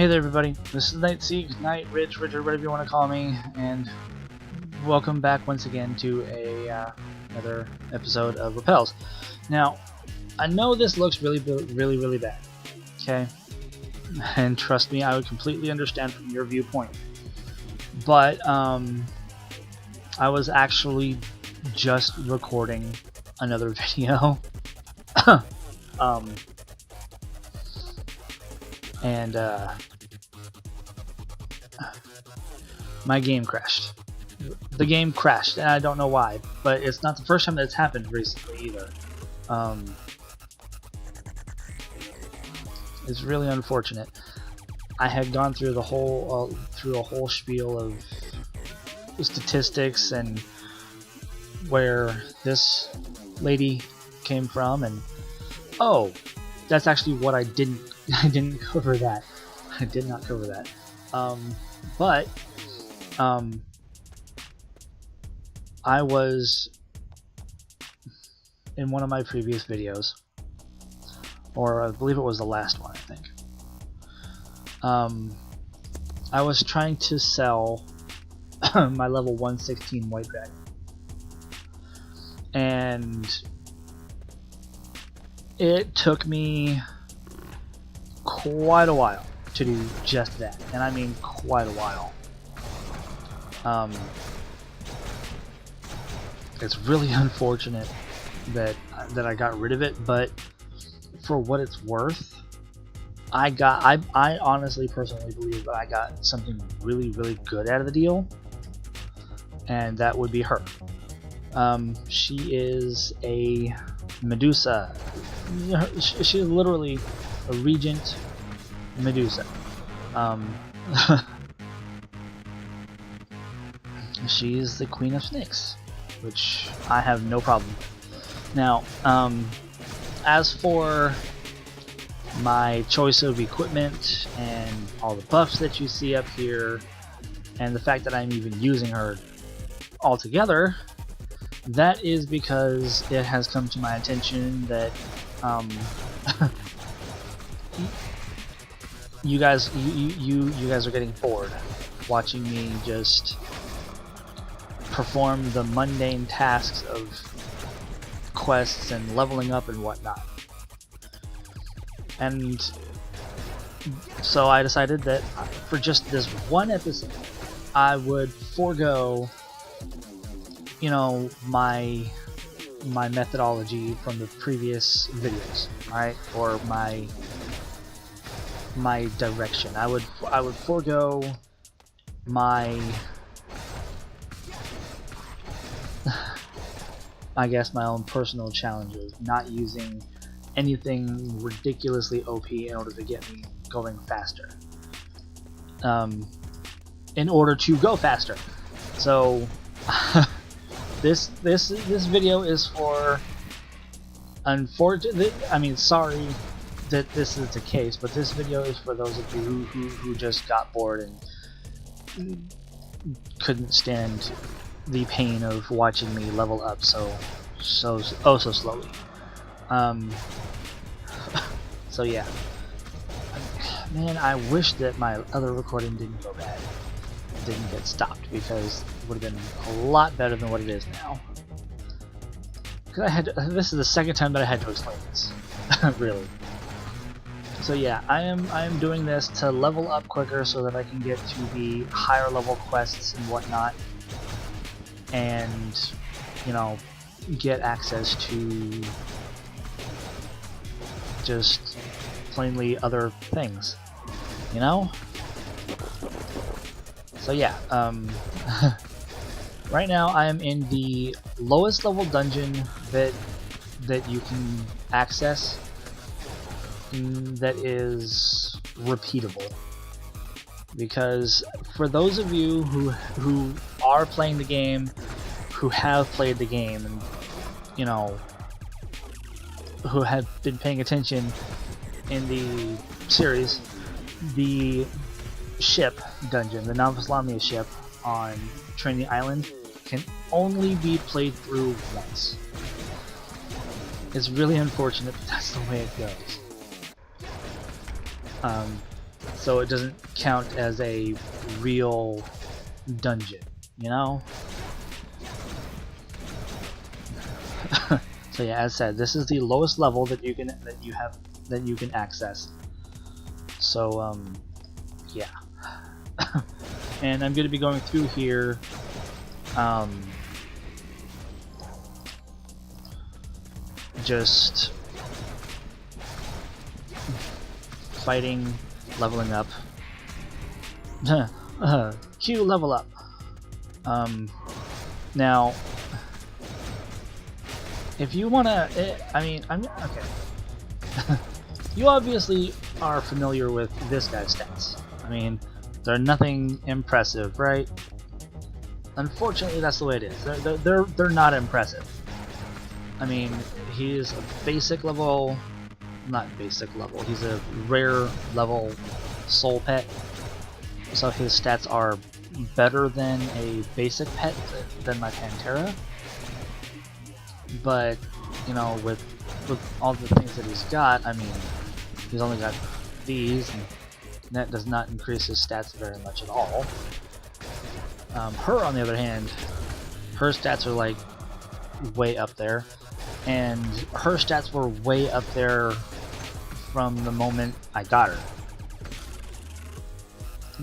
Hey there everybody, this is Night Seek, Night Rich, Richard, whatever you want to call me, and welcome back once again to another episode of Rappelz. Now, I know this looks really bad, okay? And trust me, I would completely understand from your viewpoint. But, I was actually just recording another video. And my game crashed. The game crashed, and I don't know why, but it's not the first time that's happened recently either. It's really unfortunate. I had gone through the whole through a whole spiel of statistics and where this lady came from, and oh, that's actually what I didn't cover that. I did not cover that. But I was in one of my previous videos, or I believe it was the last one, I think. I was trying to sell my level 116 white dragon, and it took me quite a while to do just that, and I mean quite a while. It's really unfortunate that I got rid of it, but for what it's worth, I honestly personally believe that I got something really good out of the deal, and that would be her. She is a Medusa. She's literally a regent Medusa. She's the queen of snakes, which I have no problem with. Now, as for my choice of equipment and all the buffs that you see up here, and the fact that I'm even using her altogether, that is because it has come to my attention that you guys are getting bored watching me just perform the mundane tasks of quests and leveling up and whatnot. And so I decided that for just this one episode, I would forego, you know, my methodology from the previous videos, right? Or my direction. I would forego my I guess my own personal challenges, not using anything ridiculously OP in order to get me going faster. In order to go faster. So this video is for, unfortunately, I mean, sorry that this is the case, but this video is for those of you who just got bored and couldn't stand the pain of watching me level up so slowly. So yeah, man, I wish that my other recording didn't go bad, didn't get stopped, because it would have been a lot better than what it is now. Because this is the second time that I had to explain this, really. So yeah, I am doing this to level up quicker so that I can get to the higher level quests and whatnot, and, you know, get access to just plainly other things, you know? So yeah, right now I am in the lowest level dungeon that you can access that is repeatable. Because for those of you who are playing the game, who have played the game, and, you know, who have been paying attention in the series, the ship dungeon, the Novice Lamia ship on Trinity Island, can only be played through once. It's really unfortunate, but that's the way it goes. so it doesn't count as a real dungeon, you know? So yeah, as said, this is the lowest level that you can access. So yeah. And I'm going to be going through here just fighting, leveling up. Q level up. Now, if you wanna, I mean, I'm okay. You obviously are familiar with this guy's stats. I mean, they're nothing impressive, right? Unfortunately, that's the way it is. They're not impressive. I mean, he's a basic level, not basic level. He's a rare level soul pet, so his stats are better than a basic pet than my Pantera. But you know, with all the things that he's got, I mean, he's only got these, and that does not increase his stats very much at all. Her, on the other hand, her stats are like way up there, and her stats were way up there from the moment I got her.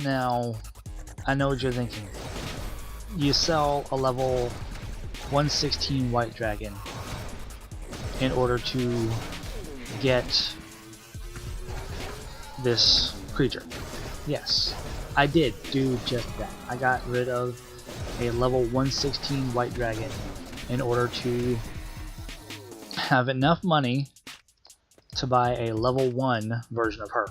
Now, I know what you're thinking. You sell a level 116 White Dragon in order to get this creature. Yes, I did do just that. I got rid of a level 116 White Dragon in order to have enough money to buy a level 1 version of her.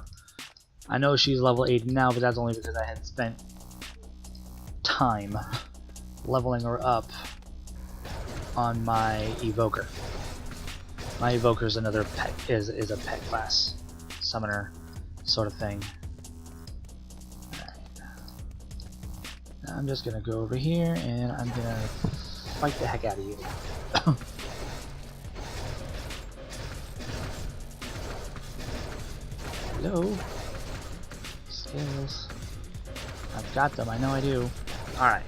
I know she's level 80 now, but that's only because I had spent time leveling her up on my Evoker. My Evoker is another pet, is a pet class summoner sort of thing. Alright. I'm just gonna go over here and I'm gonna fight the heck out of you. Hello? Skills. I've got them, I know I do. Alright,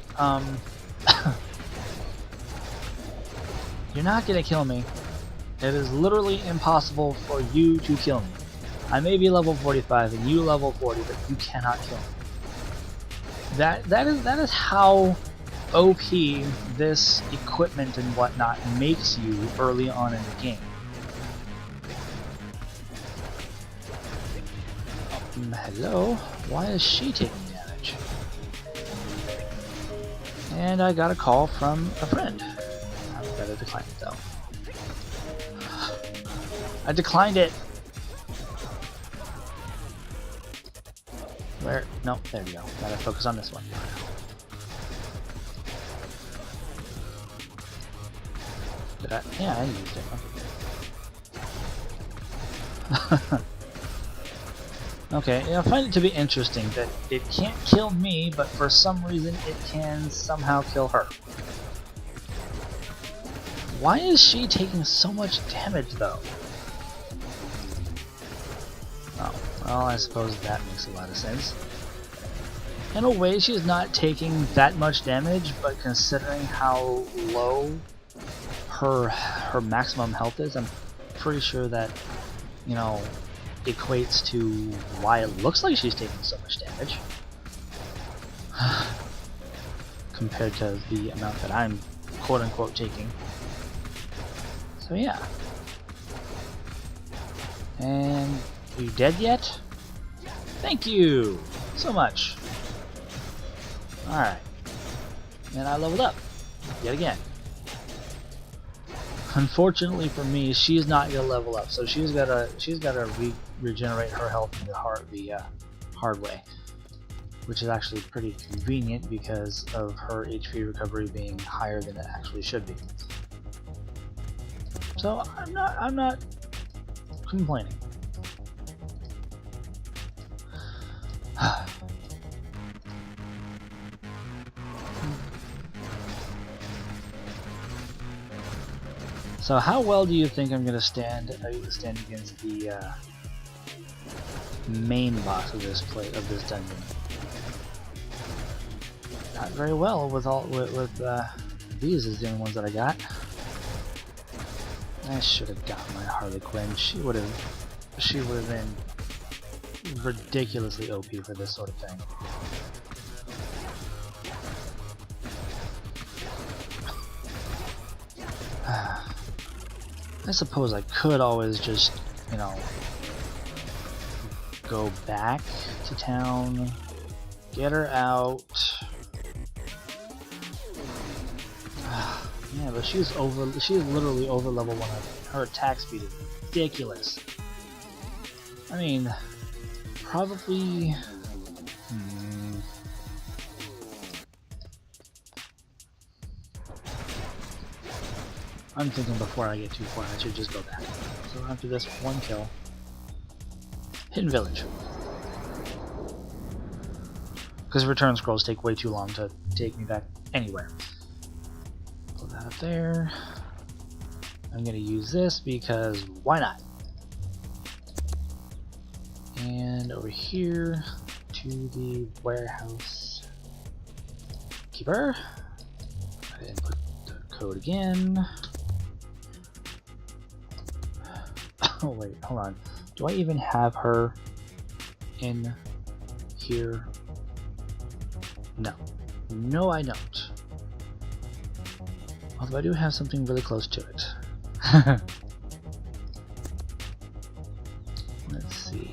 you're not gonna kill me. It is literally impossible for you to kill me. I may be level 45 and you level 40, but you cannot kill me. That is how OP this equipment and whatnot makes you early on in the game. Hello? Why is she taking damage? And I got a call from a friend. I better decline it though. I declined it! Where? No, there we go. Gotta focus on this one. Did I? Yeah, I used it. Okay, I find it to be interesting that it can't kill me, but for some reason it can somehow kill her. Why is she taking so much damage though? Oh, well, I suppose that makes a lot of sense. In a way, she's not taking that much damage, but considering how low her maximum health is, I'm pretty sure that, you know, equates to why it looks like she's taking so much damage compared to the amount that I'm quote-unquote taking. So yeah. And are you dead yet? Thank you so much. Alright. And I leveled up yet again. Unfortunately for me, she's not gonna level up, so she's gotta regenerate her health the hard way, which is actually pretty convenient because of her HP recovery being higher than it actually should be. So I'm not complaining. So how well do you think I'm gonna stand against main boss of this dungeon. Not very well with these is the only ones that I got. I should have gotten my Harley Quinn. She would have been ridiculously OP for this sort of thing. I suppose I could always just, you know, go back to town, get her out. Yeah, but she's literally over level 100. Her attack speed is ridiculous. I mean, probably... I'm thinking before I get too far, I should just go back. So after this one kill, Hidden Village. Because return scrolls take way too long to take me back anywhere. Put that up there. I'm going to use this because why not? And over here to the warehouse keeper. I didn't put the code again. Oh wait, hold on. Do I even have her in here? No. No, I don't. Although I do have something really close to it. Let's see.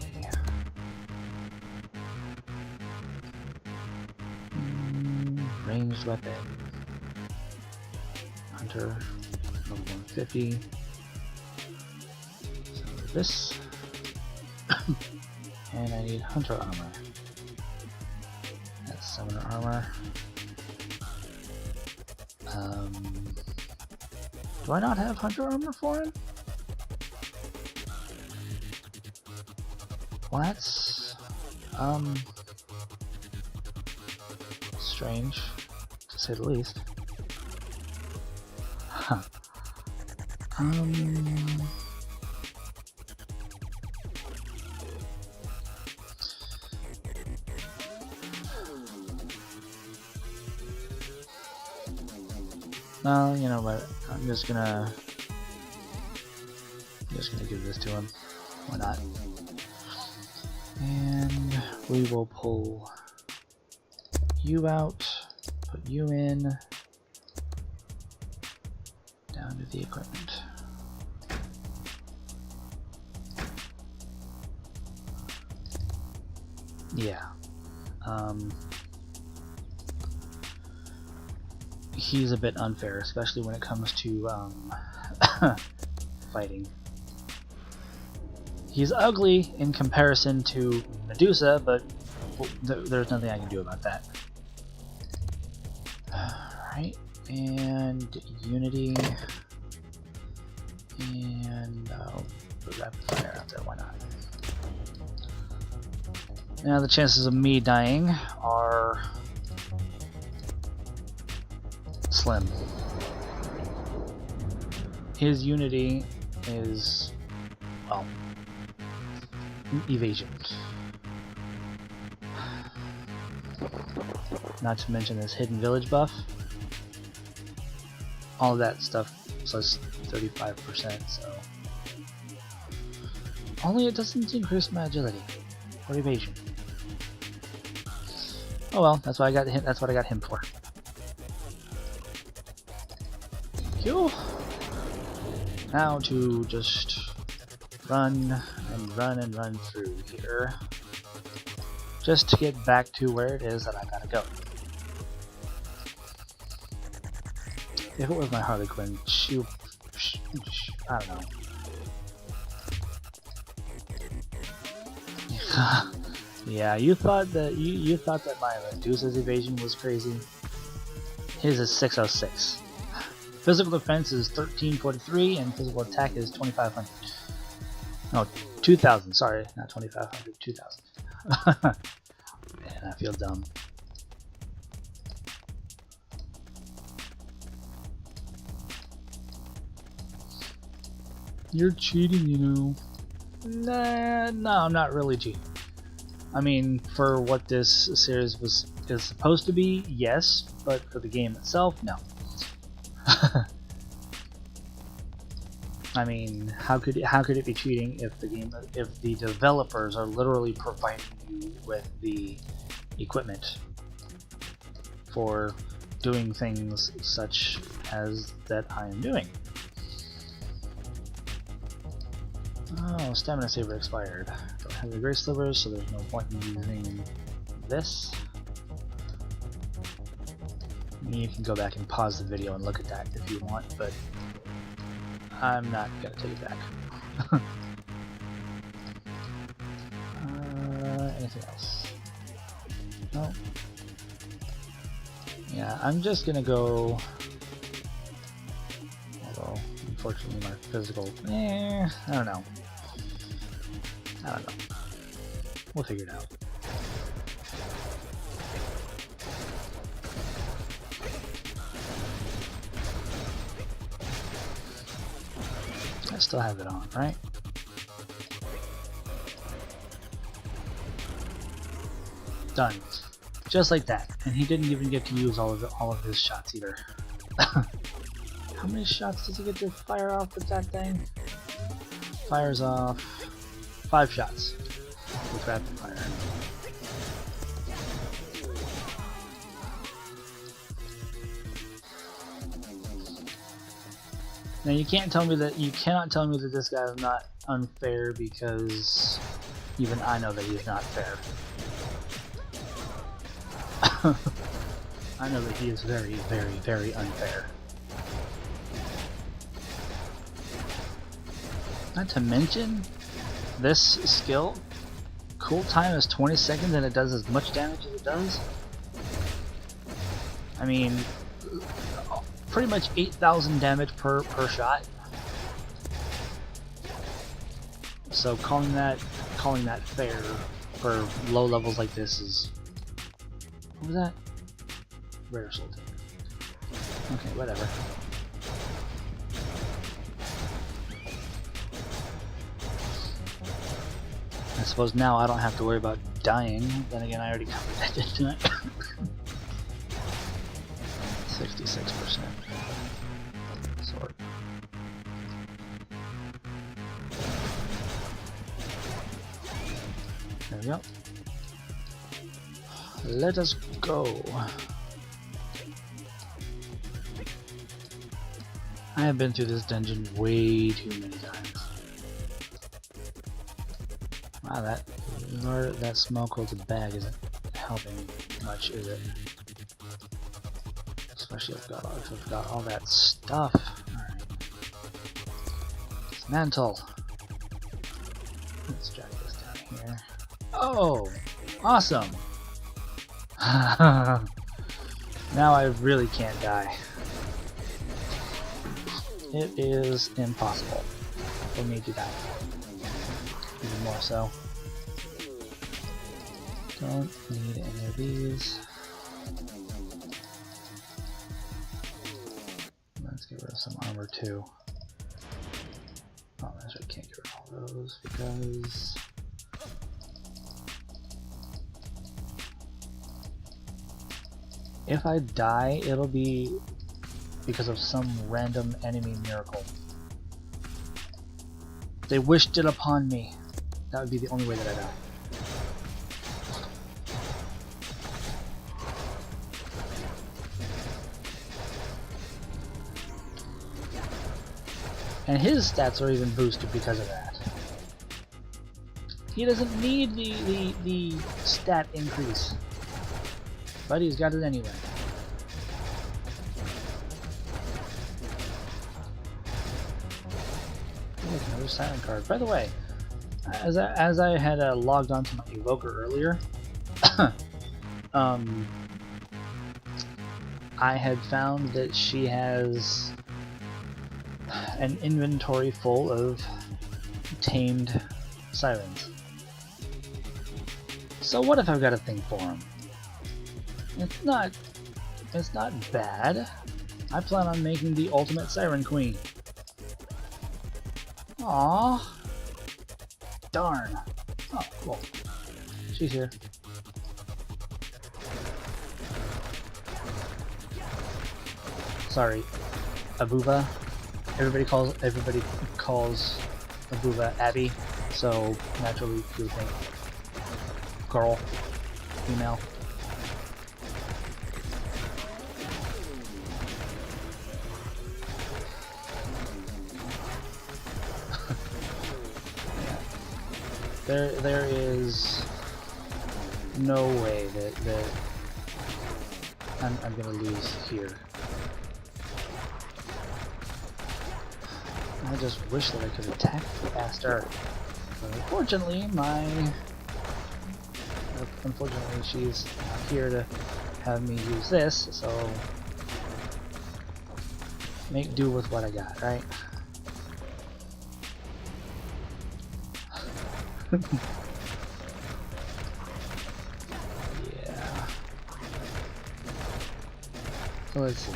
Ranged weapon. Hunter. Level 150. This. And I need hunter armor. That's summoner armor. Do I not have hunter armor for him? Well, that's strange, to say the least. Huh. No, you know what? I'm just gonna give this to him. Why not? And we will pull you out, put you in, down to the equipment. Yeah. He's a bit unfair, especially when it comes to fighting. He's ugly in comparison to Medusa, but there's nothing I can do about that. Alright, and Unity, and I'll put Rapid Fire out there, why not? Now the chances of me dying are slim. His Unity is, well, evasion. Not to mention this Hidden Village buff. All of that stuff plus 35%, so only it doesn't increase my agility or evasion. Oh well, that's what I got him. That's what I got him for. Thank you. Now to just run and run and run through here, just to get back to where it is that I gotta go. If it was my Harley Quinn, I don't know. Yeah, you thought that you thought that my Medusa's evasion was crazy. His is 606. Physical defense is 1343 and physical attack is 2500. No, 2000. Sorry, not 2500. 2000. Man, I feel dumb. You're cheating, you know. Nah, no, I'm not really cheating. I mean, for what this series is supposed to be, yes, but for the game itself, no. I mean, how could it be cheating if the developers are literally providing you with the equipment for doing things such as that I am doing? Oh, stamina saver expired. Don't have the grace slivers, so there's no point in using this. You can go back and pause the video and look at that if you want, but I'm not gonna take it back. Anything else? No. Yeah, I'm just gonna go. Although, unfortunately, my physical. I don't know. We'll figure it out. I still have it on, right? Done. Just like that. And he didn't even get to use all of his shots either. How many shots does he get to fire off with that thing? Fires off 5 shots with rapid fire. Now you cannot tell me that this guy is not unfair, because even I know that he's not fair. I know that he is very, very, very unfair. Not to mention, this skill cool time is 20 seconds and it does as much damage as it does. I mean, pretty much 8,000 damage per shot. So calling that fair for low levels like this is, what was that? Rare soul. Okay, whatever. I suppose now I don't have to worry about dying. Then again, I already covered that, didn't I? 66%. Sword. There we go. Let us go. I have been through this dungeon way too many times. Wow, that smoke with the bag isn't helping much, is it? Especially if I've got all that stuff. Alright. Dismantle. Let's drag this down here. Oh! Awesome! Now I really can't die. It is impossible for me to die. Even more so. Don't need any of these. Let's get rid of some armor too. Oh, I can't get rid of all those because if I die, it'll be because of some random enemy miracle. They wished it upon me. That would be the only way that I die. And his stats are even boosted because of that. He doesn't need the stat increase, but he's got it anyway. Look, another silent card. By the way, as I had logged onto my evoker earlier, I had found that she has an inventory full of tamed sirens. So what if I've got a thing for him? It's not bad. I plan on making the ultimate siren queen. Aww. Darn. Oh, well, she's here. Sorry, Abuba. Everybody calls Abuba Abby, so naturally you would think girl, female. There is no way that I'm gonna lose here. I just wish that I could attack faster. But unfortunately, she's not here to have me use this, so make do with what I got, right? Yeah. So let's see.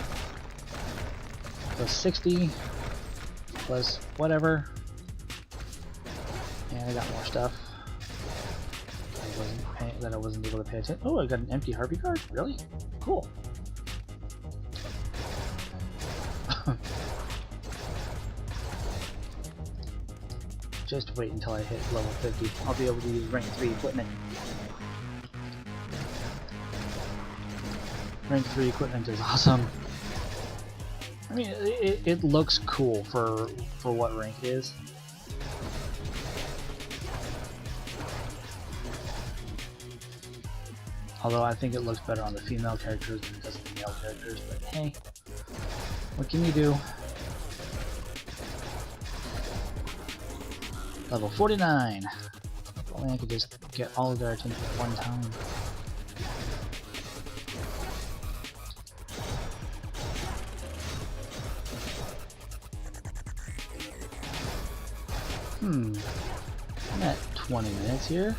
Plus 60. Plus whatever. And I got more stuff. That I wasn't able to pay attention. Oh, I got an empty Harpy card? Really? Cool. Just wait until I hit level 50. I'll be able to use rank 3 equipment. Rank 3 equipment is awesome. I mean, it looks cool for what rank it is. Although I think it looks better on the female characters than it does on the male characters, but hey, what can you do? Level 49! If only I could just get all of their attention at one time. I'm at 20 minutes here.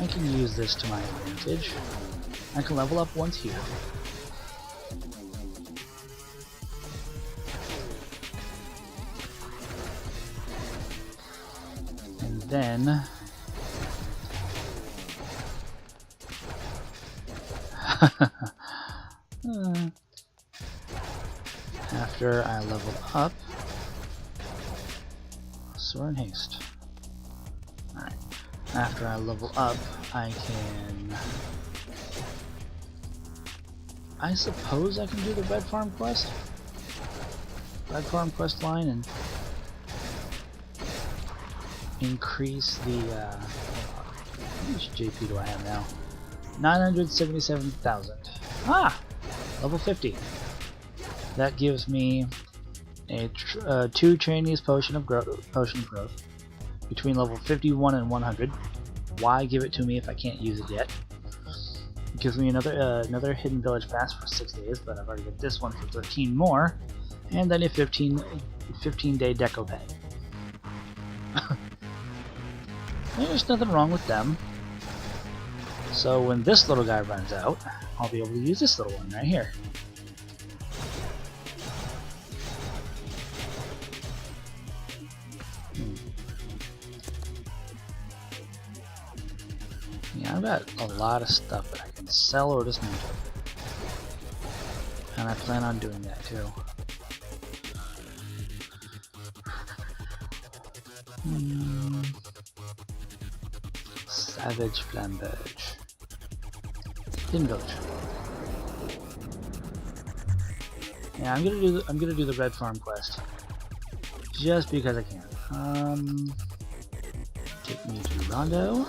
I can use this to my advantage. I can level up once here. And then after I level up, Soar and Haste. Alright. After I level up, I can... I suppose I can do the Red Farm quest? Red Farm quest line and increase the, how much JP do I have now? 977,000. Ah! Level 50. That gives me a 2 Chinese potion of growth between level 51 and 100. Why give it to me if I can't use it yet? It gives me another hidden village pass for 6 days, but I've already got this one for 13 more, and then a 15-day deco pet. There's nothing wrong with them. So when this little guy runs out, I'll be able to use this little one right here. Yeah, I've got a lot of stuff that I can sell or dismantle. And I plan on doing that too. Savage Flamberge. Hidden Village. Yeah, I'm gonna do the Red Farm quest. Just because I can. Take me to Rondo.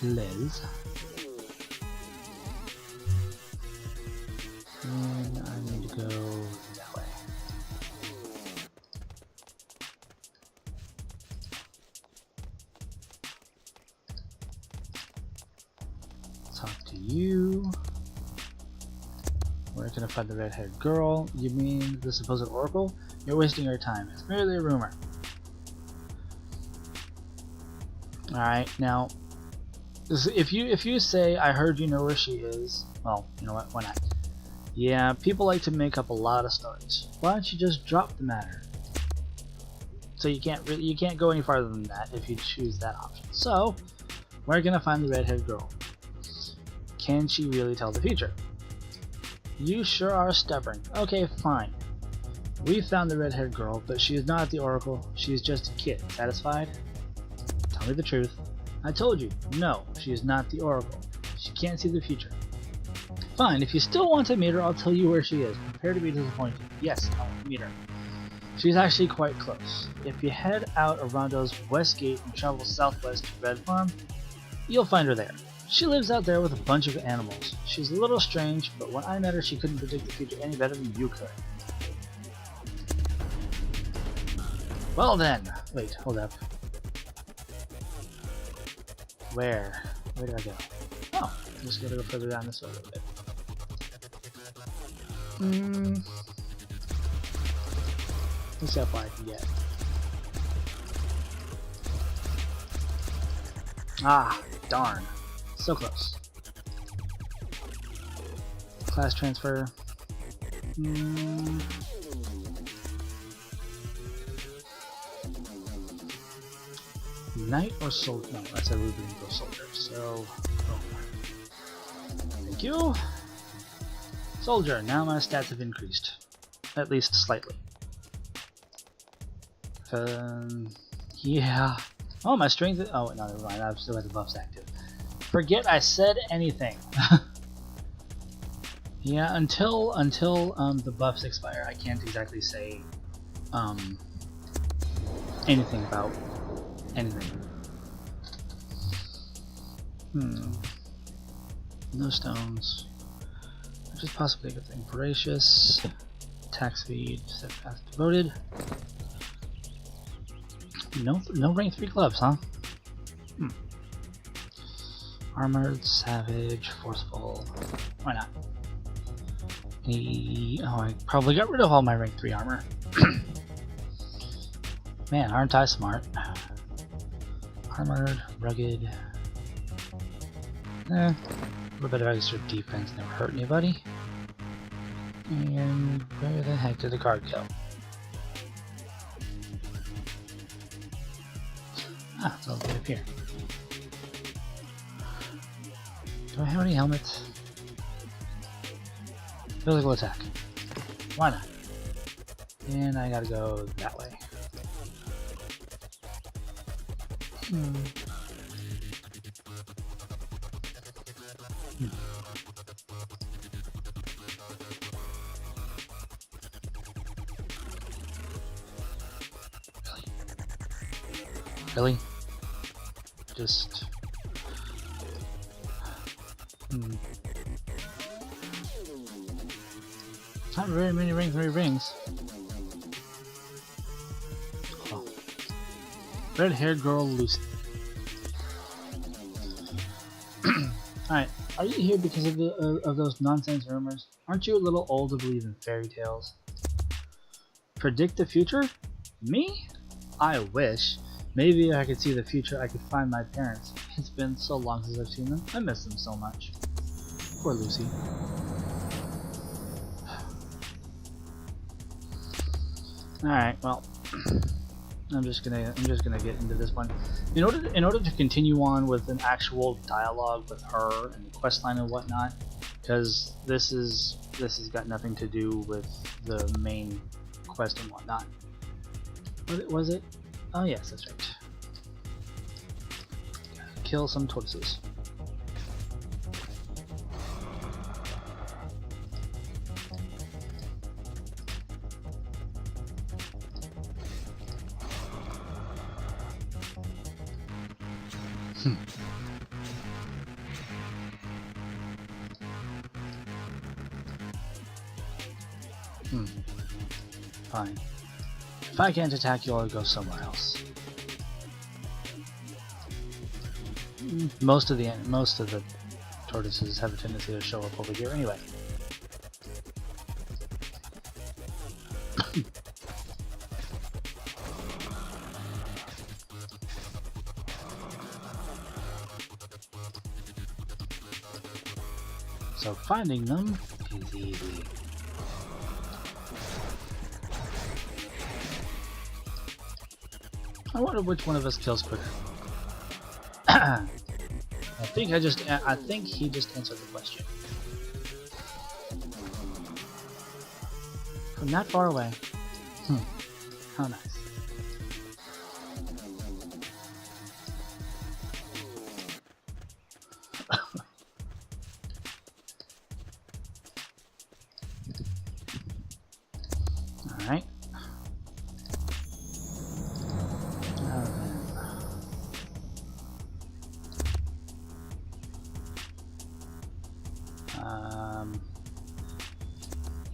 Please. And I need to go that way. Talk to you. Where can I find the red-haired girl? You mean the supposed oracle? You're wasting your time. It's merely a rumor. Alright, now if you say I heard you know where she is, well, you know what, why not? Yeah, people like to make up a lot of stories. Why don't you just drop the matter? So you can't go any farther than that if you choose that option. So we're gonna find the red-haired girl. Can she really tell the future? You sure are stubborn. Okay, fine. We found the red-haired girl, but she is not at the Oracle. She is just a kid. Satisfied? Tell me the truth. I told you. No, she is not the Oracle. She can't see the future. Fine, if you still want to meet her, I'll tell you where she is. Prepare to be disappointed. Yes, I want to meet her. She's actually quite close. If you head out of Rondo's west gate and travel southwest to Red Farm, you'll find her there. She lives out there with a bunch of animals. She's a little strange, but when I met her, she couldn't predict the future any better than you could. Well then, wait, hold up. Where did I go? Oh, I'm just gonna go further down this way a little bit. Let's see how far I can get. Ah, darn. So close. Class transfer. Knight or soldier? No, that's a Ruby Eagle soldier. So, thank you. Soldier. Now my stats have increased, at least slightly. Yeah. Oh, my strength. Oh, no, never mind. I've still got the buffs active. Forget I said anything. Yeah, until the buffs expire, I can't exactly say anything about anything. No stones. Which is possibly a good thing. Voracious. Attack speed. Set path devoted. No rank 3 gloves, huh? Armored, savage, forceful. Why not? Oh, I probably got rid of all my rank 3 armor. Man, aren't I smart? Armored, rugged. A little bit of extra defense never hurt anybody. And where the heck did the card go? Ah, it's all the way up here. Do I have any helmets? Physical attack. Why not? And I gotta go that way. Really? Just... Not very many rank 3 rings. Oh. Red-haired girl Lucy. Alright, are you here because of those nonsense rumors? Aren't you a little old to believe in fairy tales? Predict the future? Me? I wish. Maybe if I could see the future, I could find my parents. It's been so long since I've seen them. I miss them so much. Poor Lucy. Alright, well, I'm just gonna get into this one. In order to continue on with an actual dialogue with her and the questline and whatnot, because this has got nothing to do with the main quest and whatnot. Was it? Oh yes, that's right. Kill some tortoises. Fine. If I can't attack you, I'll go somewhere else. Most of the tortoises have a tendency to show up over here anyway. So finding them is easy. I wonder which one of us kills quicker. I think he just answered the question. From that far away. How nice. Alright.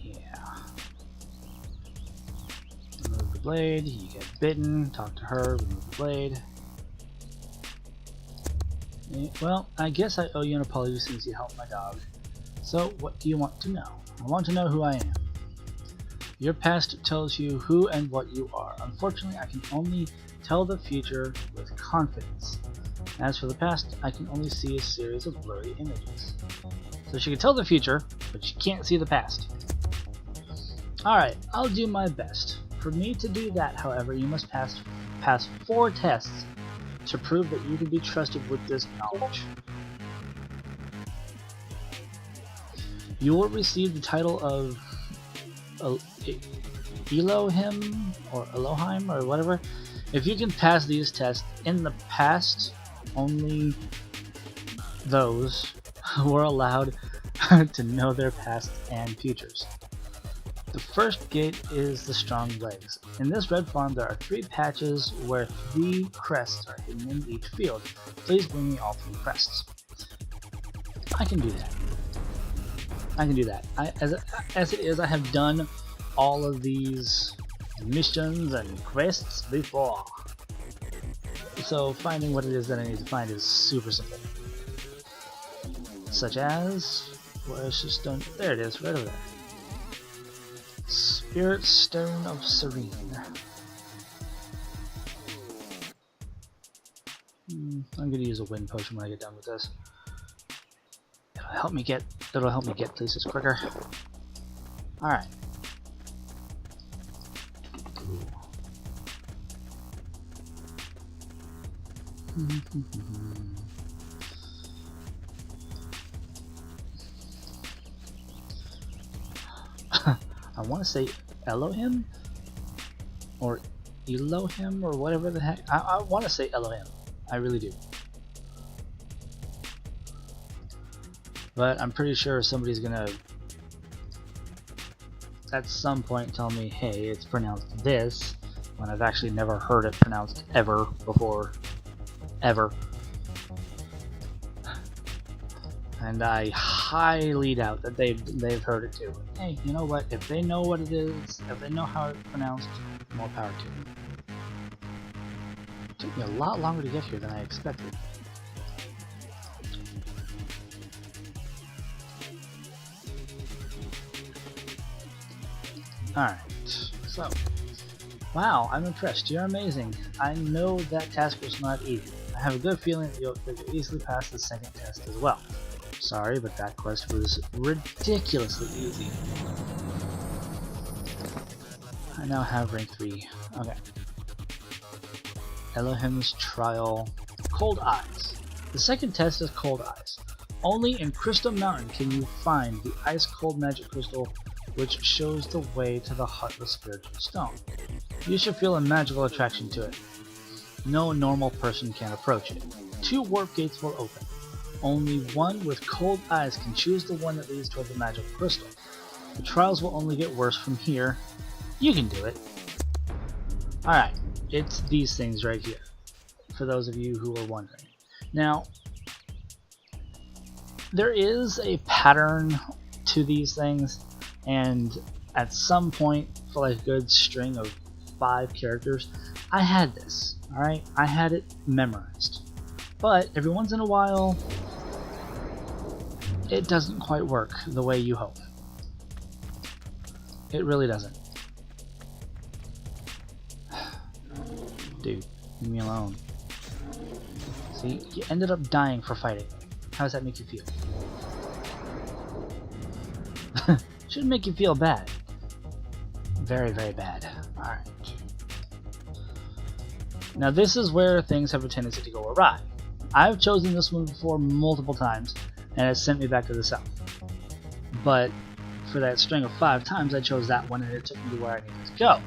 Yeah. Remove the blade, you get bitten, talk to her, remove the blade. Well, I guess I owe you an apology since you helped my dog. So, what do you want to know? I want to know who I am. Your past tells you who and what you are. Unfortunately, I can only tell the future with confidence. As for the past, I can only see a series of blurry images. So she can tell the future, but she can't see the past. Alright, I'll do my best. For me to do that, however, you must pass 4 tests to prove that you can be trusted with this knowledge. You will receive the title of Elohim or Elohim or whatever. If you can pass these tests in the past, only those who are allowed to know their past and futures. The first gate is the strong legs. In this red farm there are 3 patches where 3 crests are hidden in each field. Please bring me all 3 crests. I can do that. I can do that. As it is, I have done all of these missions and quests before. So finding what it is that I need to find is super simple. Such as, where's the stone? There it is, right over there. Spirit Stone of Serene. I'm gonna use a wind potion when I get done with this. It'll help me get places quicker. Alright. I want to say Elohim or Elohim or whatever the heck. I want to say Elohim. I really do. But I'm pretty sure somebody's gonna at some point tell me, hey, it's pronounced this, when I've actually never heard it pronounced ever before. Ever. And I highly doubt that they've heard it too. Hey, you know what? If they know what it is, if they know how it's pronounced, more power to them. It took me a lot longer to get here than I expected. Alright, so. Wow, I'm impressed. You're amazing. I know that task was not easy. I have a good feeling that you'll easily pass the second test as well. Sorry, but that quest was ridiculously easy. I now have rank 3. Okay. Elohim's Trial. Cold Eyes. The second test is Cold Eyes. Only in Crystal Mountain can you find the ice-cold magic crystal which shows the way to the Heartless Spiritual Stone. You should feel a magical attraction to it. No normal person can approach it. 2 warp gates will open. Only one with cold eyes can choose the one that leads toward the magical crystal. The trials will only get worse from here. You can do it. Alright, it's these things right here, for those of you who are wondering. Now, there is a pattern to these things, and at some point, for like a good string of 5 characters, I had this, alright? I had it memorized. But every once in a while, it doesn't quite work the way you hope. It really doesn't. Dude, leave me alone. See, you ended up dying for fighting. How does that make you feel? Shouldn't make you feel bad. Very, very bad. Alright. Now this is where things have a tendency to go awry. I've chosen this one before multiple times, and it sent me back to the south. But for that string of 5 times, I chose that one, and it took me to where I needed to go.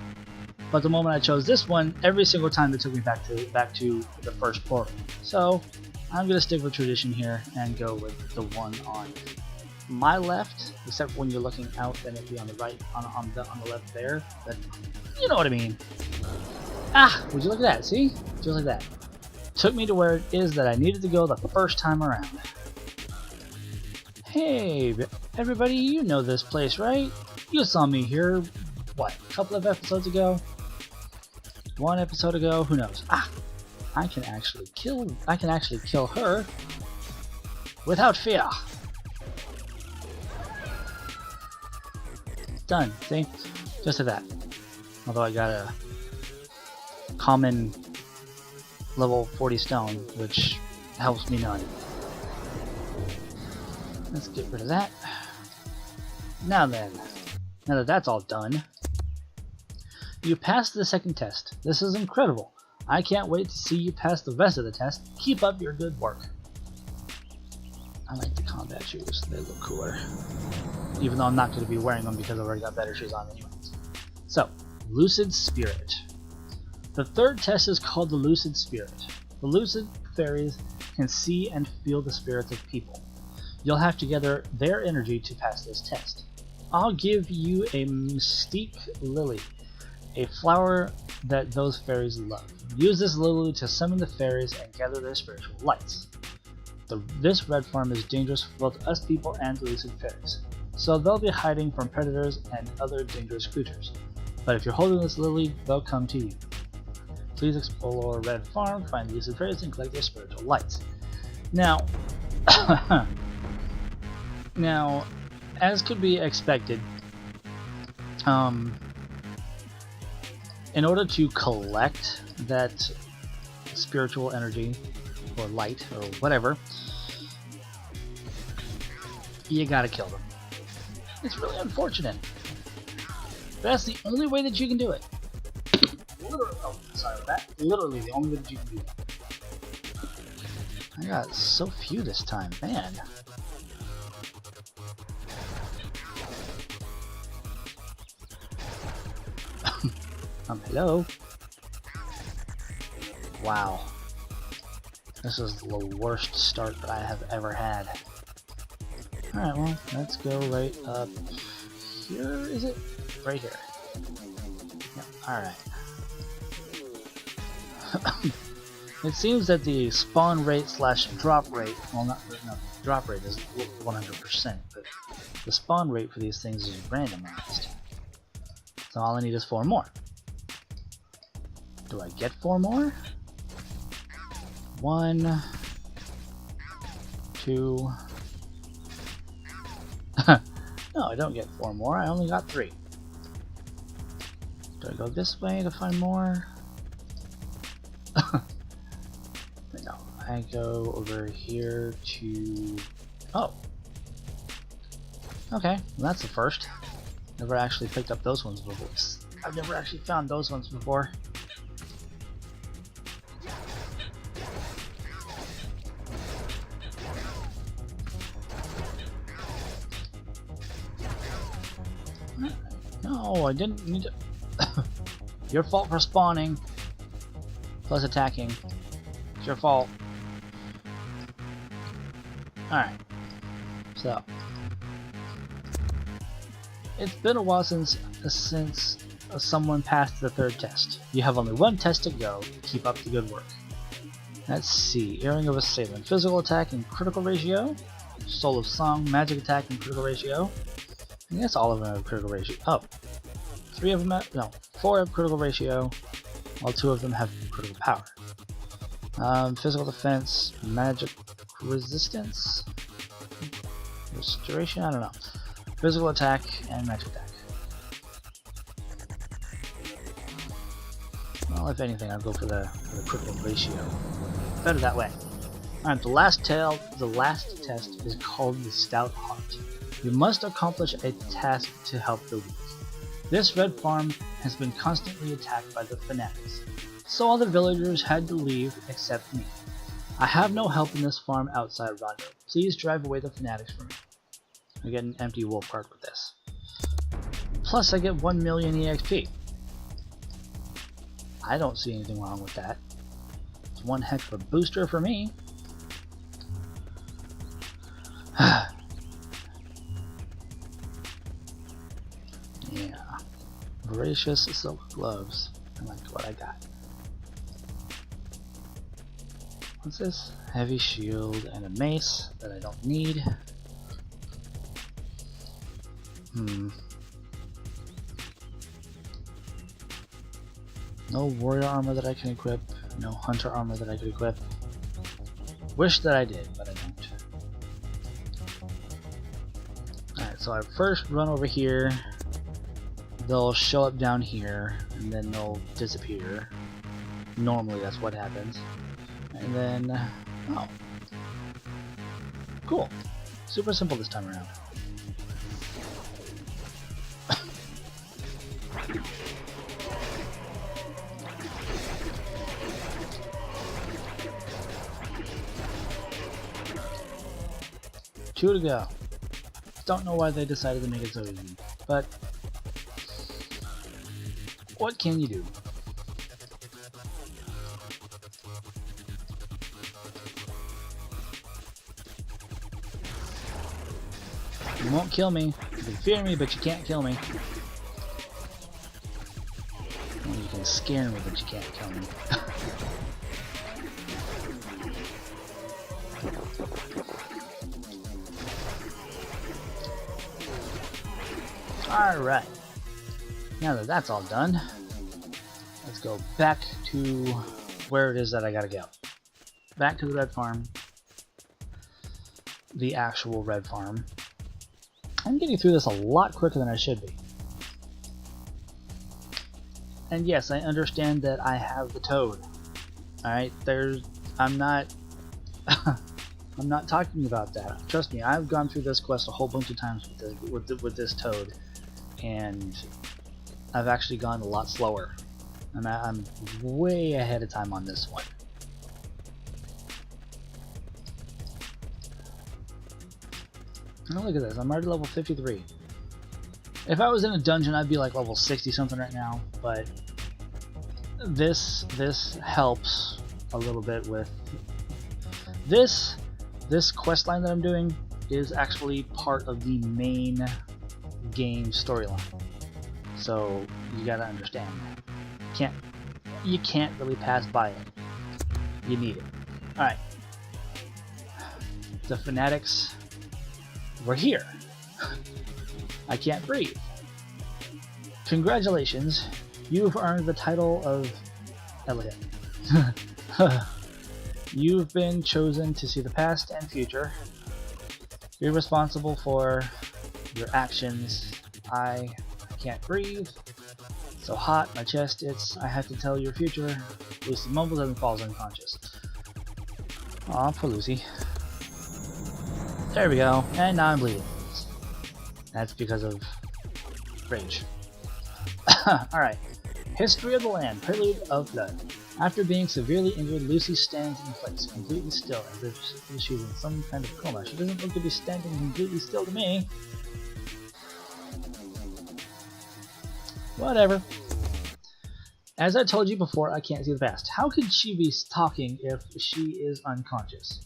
But the moment I chose this one, every single time it took me back to the first portal. So I'm gonna stick with tradition here and go with the one on my left, except when you're looking out, then it'd be on the right, on the left there. But you know what I mean. Ah, would you look at that? See, just like that. Took me to where it is that I needed to go the first time around. Hey, everybody, you know this place, right? You saw me here, what, a couple of episodes ago? 1 episode ago? Who knows? Ah, I can actually kill her without fear. Done. See? Just like that. Although I got a common level 40 stone, which helps me none. Let's get rid of that. Now then, now that that's all done, you passed the second test. This is incredible. I can't wait to see you pass the rest of the test. Keep up your good work. I like the combat shoes. They look cooler. Even though I'm not going to be wearing them because I've already got better shoes on anyways. So, Lucid Spirit. The third test is called the Lucid Spirit. The Lucid Fairies can see and feel the spirits of people. You'll have to gather their energy to pass this test. I'll give you a mystique lily, a flower that those fairies love. Use this lily to summon the fairies and gather their spiritual lights. This red farm is dangerous for both us people and the Lucid Fairies, so they'll be hiding from predators and other dangerous creatures. But if you're holding this lily, they'll come to you. Please explore Red Farm, find the Lucid Fairies, and collect their spiritual lights. Now, now, as could be expected, in order to collect that spiritual energy, or light, or whatever, you gotta kill them. It's really unfortunate. That's the only way that you can do it. Literally, oh, sorry about that. Literally the only way that you can do it. I got so few this time, man. Hello? Wow. This is the worst start that I have ever had. Alright, well, let's go right up here, is it? Right here. Yep, alright. It seems that the spawn rate slash drop rate, well no, drop rate is 100%, but the spawn rate for these things is randomized. So all I need is 4 more. Do I get 4 more? 1, 2. No, I don't get 4 more. I only got 3. Do I go this way to find more? No, I go over here to... Oh. Okay, well, that's the first. Never actually picked up those ones before. I've never actually found those ones before. No, I didn't need to... Your fault for spawning. Plus attacking. It's your fault. Alright. So. It's been a while since someone passed the 3rd test. You have only 1 test to go. Keep up the good work. Let's see. Earring of Assailant. Physical attack and critical ratio. Soul of Song. Magic attack and critical ratio. I guess all of them have critical ratio. Oh. 3 of them have, no, 4 have critical ratio, while 2 of them have critical power. Physical defense, magic resistance, restoration, I don't know. Physical attack and magic attack. Well, if anything, I'll go for the critical ratio. Better that way. Alright, the last test is called the Stout Heart. You must accomplish a task to help the weak. This red farm has been constantly attacked by the fanatics. So all the villagers had to leave except me. I have no help in this farm outside Rondo. Please drive away the fanatics from me. I get an empty wool cart with this. Plus I get 1 million EXP. I don't see anything wrong with that. It's one heck of a booster for me. Yeah. Voracious silk gloves. I like what I got. What's this? Heavy shield and a mace that I don't need. No warrior armor that I can equip. No hunter armor that I could equip. Wish that I did, but I don't. Alright, so I first run over here. They'll show up down here, and then they'll disappear. Normally that's what happens. And then, oh. Cool. Super simple this time around. Two to go. Don't know why they decided to make it so easy, but what can you do? You won't kill me. You can fear me, but you can't kill me. Well, you can scare me, but you can't kill me. Alright. Now that that's all done, let's go back to where it is that I gotta go. Back to the red farm. The actual red farm. I'm getting through this a lot quicker than I should be. And yes, I understand that I have the toad. Alright, I'm not I'm not talking about that. Trust me, I've gone through this quest a whole bunch of times with this toad, and I've actually gone a lot slower. And I'm way ahead of time on this one. Oh, look at this, I'm already level 53. If I was in a dungeon, I'd be like level 60 something right now, but this helps a little bit with this quest line that I'm doing is actually part of the main game storyline. So you gotta understand. You can't really pass by it. You need it. Alright. The fanatics were here. I can't breathe. Congratulations, you've earned the title of Elegant. You've been chosen to see the past and future. You're responsible for your actions. I can't breathe. So hot, my chest itches. I have to tell your future. Lucy mumbles and falls unconscious. Aw, poor Lucy. There we go, and now I'm bleeding. That's because of rage. Alright. History of the land, Prelude of Blood. After being severely injured, Lucy stands in place, completely still, as if she's in some kind of coma. She doesn't look to be standing completely still to me. Whatever. As I told you before, I can't see the past. How could she be talking if she is unconscious?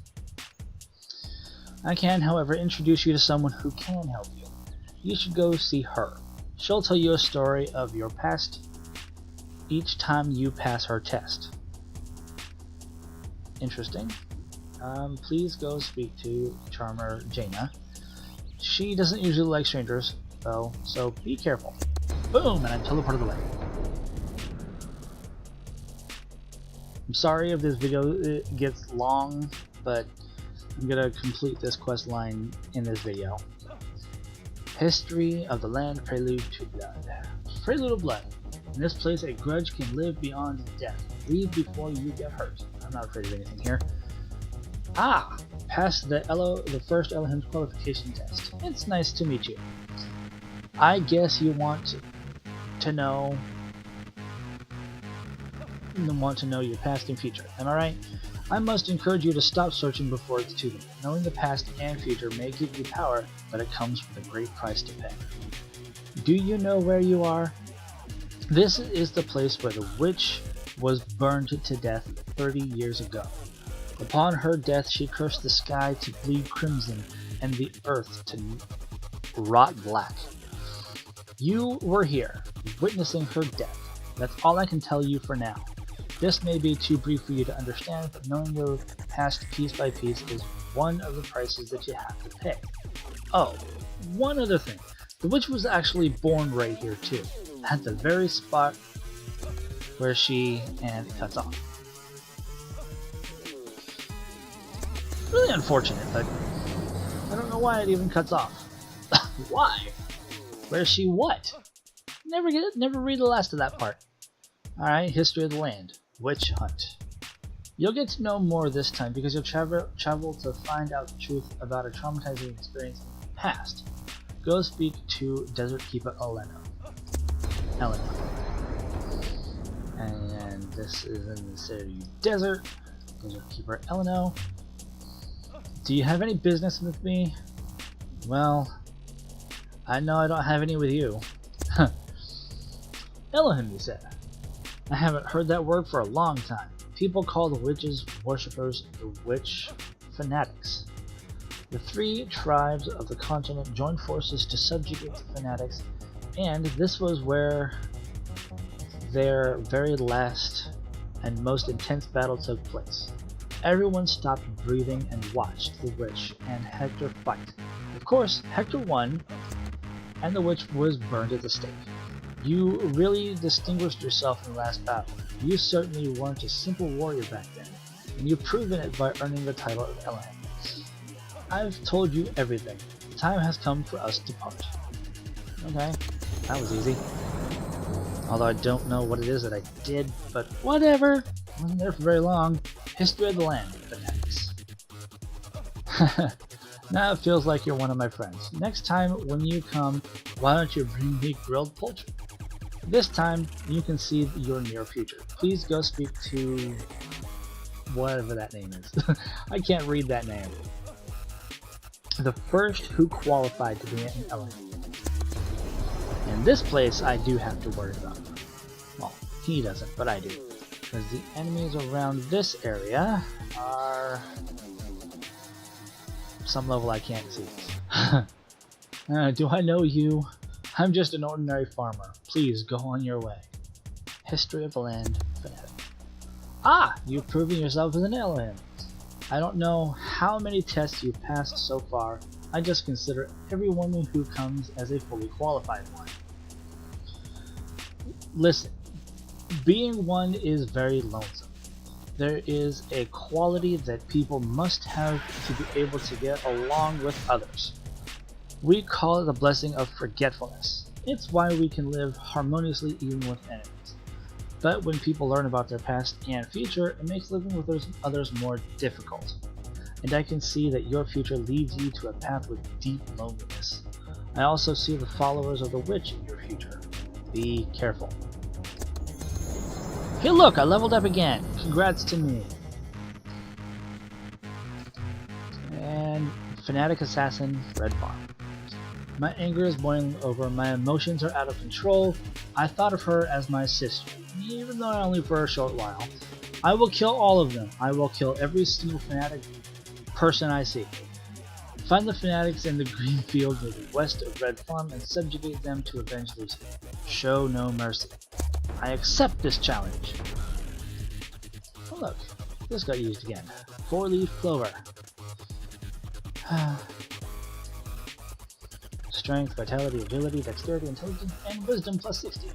I can, however, introduce you to someone who can help you. You should go see her. She'll tell you a story of your past each time you pass her test. Interesting. Please go speak to Charmer Jaina. She doesn't usually like strangers, though, so be careful. Boom, and I'm teleported away. I'm sorry if this video gets long, but I'm gonna complete this quest line in this video. History of the land, Prelude to Blood. Prelude of Blood. In this place, a grudge can live beyond death. Leave before you get hurt. I'm not afraid of anything here. Ah! Passed the first Elohim's qualification test. It's nice to meet you. I guess you want to know want to know your past and future, am I right? I must encourage you to stop searching before it's too late. Knowing the past and future may give you power, but it comes with a great price to pay. Do you know where you are? This is the place where the witch was burned to death 30 years ago. Upon her death, she cursed the sky to bleed crimson and the earth to rot black. You were here, witnessing her death. That's all I can tell you for now. This may be too brief for you to understand, but knowing your past piece by piece is one of the prices that you have to pay. Oh, one other thing. The witch was actually born right here too, at the very spot where and it cuts off. Really unfortunate, but I don't know why it even cuts off. Why? Where's she what? Never read the last of that part. Alright, history of the land. Witch hunt. You'll get to know more this time because you'll travel to find out the truth about a traumatizing experience in the past. Go speak to Desert Keeper Elena. And this is in the city desert. Desert Keeper Elena. Do you have any business with me? Well, I know I don't have any with you. Elohim, you said. I haven't heard that word for a long time. People call the witches worshippers the witch fanatics. The 3 tribes of the continent joined forces to subjugate the fanatics, and this was where their very last and most intense battle took place. Everyone stopped breathing and watched the witch and Hector fight. Of course, Hector won, and the witch was burned at the stake. You really distinguished yourself in the last battle. You certainly weren't a simple warrior back then, and you've proven it by earning the title of Elohim. I've told you everything. The time has come for us to part. Okay, that was easy. Although I don't know what it is that I did, but whatever. I wasn't there for very long. History of the land, fanatics. Now it feels like you're one of my friends. Next time when you come, why don't you bring me grilled poultry? This time you can see your near future. Please go speak to whatever that name is. I can't read that name. The first who qualified to be an Elohim. In this place I do have to worry about. Well, he doesn't, but I do. Because the enemies around this area are some level I can't see. Do I know you? I'm just an ordinary farmer. Please go on your way. History of the land, fanatic. Ah! You've proven yourself as an Elohim. I don't know how many tests you've passed so far. I just consider every woman who comes as a fully qualified one. Listen, being one is very lonesome. There is a quality that people must have to be able to get along with others. We call it the blessing of forgetfulness. It's why we can live harmoniously even with enemies. But when people learn about their past and future, it makes living with others more difficult. And I can see that your future leads you to a path with deep loneliness. I also see the followers of the witch in your future. Be careful. Hey look, I leveled up again. Congrats to me. And Fanatic Assassin, Red Farm. My anger is boiling over, my emotions are out of control. I thought of her as my sister, even though only for a short while. I will kill all of them. I will kill every single fanatic person I see. Find the fanatics in the green field to the west of Red Farm and subjugate them to avenge Lucy. Show no mercy. I accept this challenge. Oh look, this got used again. 4-leaf clover. Strength, vitality, agility, dexterity, intelligence, and wisdom plus 60.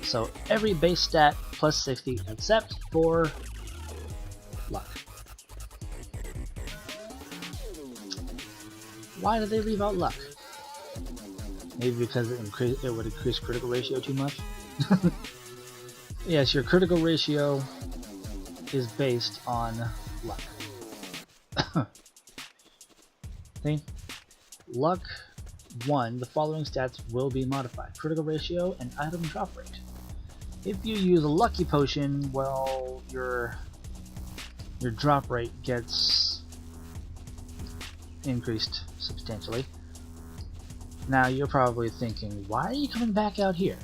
So every base stat plus 60 except for luck. Why did they leave out luck? Maybe because it would increase critical ratio too much? Yes, your critical ratio is based on luck. See? Luck 1, the following stats will be modified. Critical ratio and item drop rate. If you use a lucky potion, well, your drop rate gets increased substantially. Now you're probably thinking, why are you coming back out here?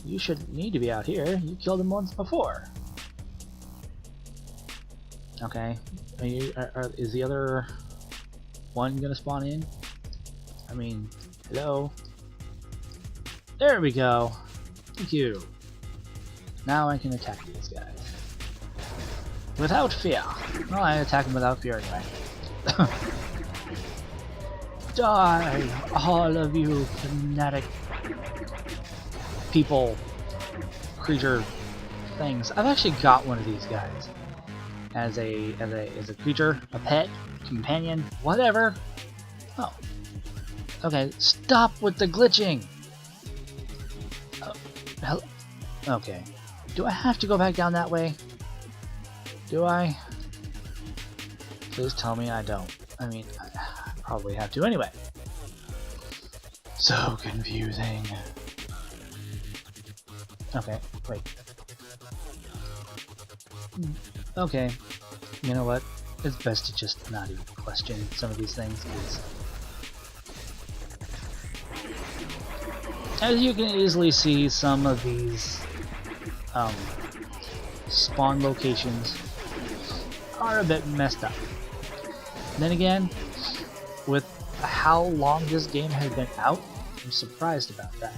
You shouldn't need to be out here. You killed him once before. Okay, is the other one gonna spawn in? I mean, hello? There we go. Thank you. Now I can attack these guys. Without fear. Well, I attack them without fear anyway. Die, all of you fanatic people, creature things. I've actually got one of these guys as a creature, a pet, companion, whatever. Oh, okay. Stop with the glitching. Okay. Do I have to go back down that way? Do I? Please tell me I don't. I mean, I probably have to anyway. So confusing. Okay, wait. Okay, you know what? It's best to just not even question some of these things, because as you can easily see, some of these spawn locations are a bit messed up. Then again, with how long this game has been out, I'm surprised about that.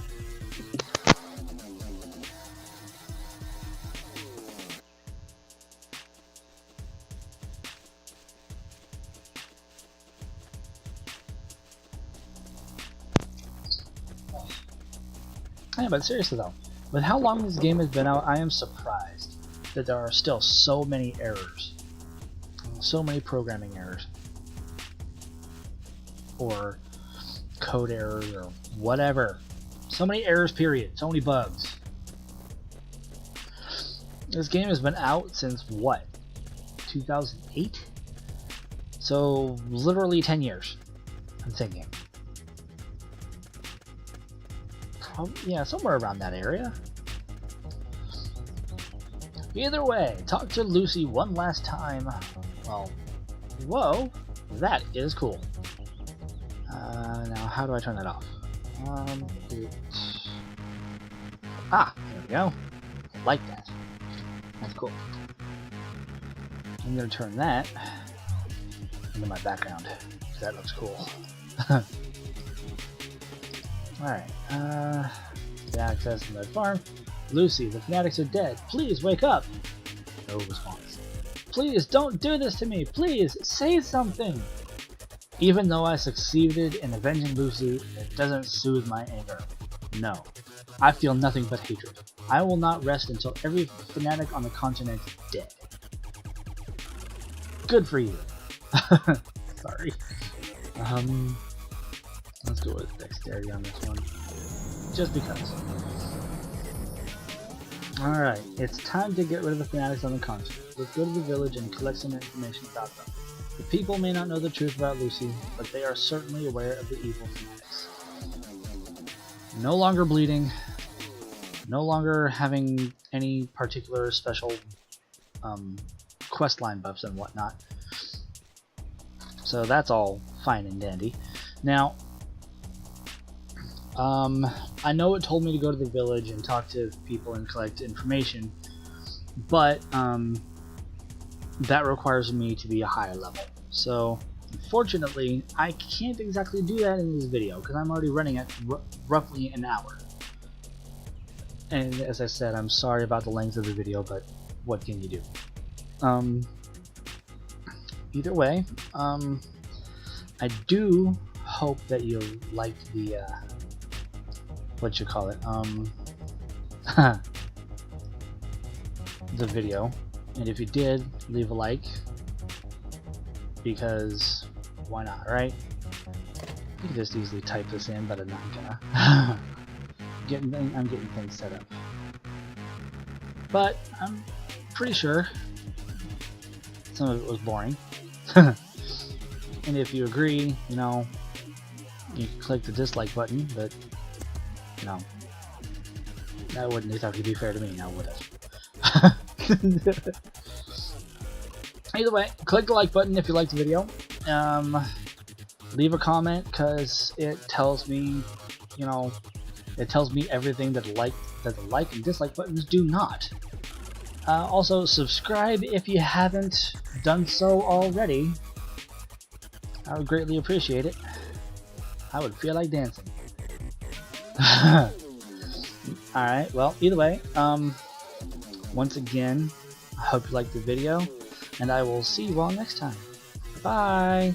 Yeah, but seriously though, with how long this game has been out, I am surprised that there are still so many errors. So many programming errors. Or code errors, or whatever. So many errors, period. So many bugs. This game has been out since what? 2008? So, literally 10 years, I'm thinking. Yeah, somewhere around that area. Either way, talk to Lucy one last time. Well, whoa, that is cool. Now, how do I turn that off? There we go. I like that. That's cool. I'm gonna turn that into my background, because that looks cool. Alright, access to the farm. Lucy, the fanatics are dead. Please wake up! No response. Please don't do this to me! Please, say something! Even though I succeeded in avenging Lucy, it doesn't soothe my anger. No. I feel nothing but hatred. I will not rest until every fanatic on the continent is dead. Good for you. Sorry. Let's go with dexterity on this one. Just because. Alright, it's time to get rid of the fanatics on the continent. Let's go to the village and collect some information about them. The people may not know the truth about Lucy, but they are certainly aware of the evil fanatics. No longer bleeding, no longer having any particular special questline buffs and whatnot. So that's all fine and dandy. Now, I know it told me to go to the village and talk to people and collect information, but that requires me to be a higher level. So, unfortunately, I can't exactly do that in this video because I'm already running at roughly an hour. And as I said, I'm sorry about the length of the video, but what can you do? Either way, I do hope that you like the what you call it, the video, and if you did, leave a like, because why not, right? You can just easily type this in, but I'm not gonna. I'm getting things set up, but I'm pretty sure some of it was boring. And if you agree, you know, you can click the dislike button, but you know, That wouldn't exactly be fair to me, now would it? Either way, click the like button if you liked the video. Leave a comment, because it tells me, you know, it tells me everything that the like and dislike buttons do not. Also, subscribe if you haven't done so already. I would greatly appreciate it. I would feel like dancing. Alright, well, either way, once again, I hope you liked the video, and I will see you all next time. Bye!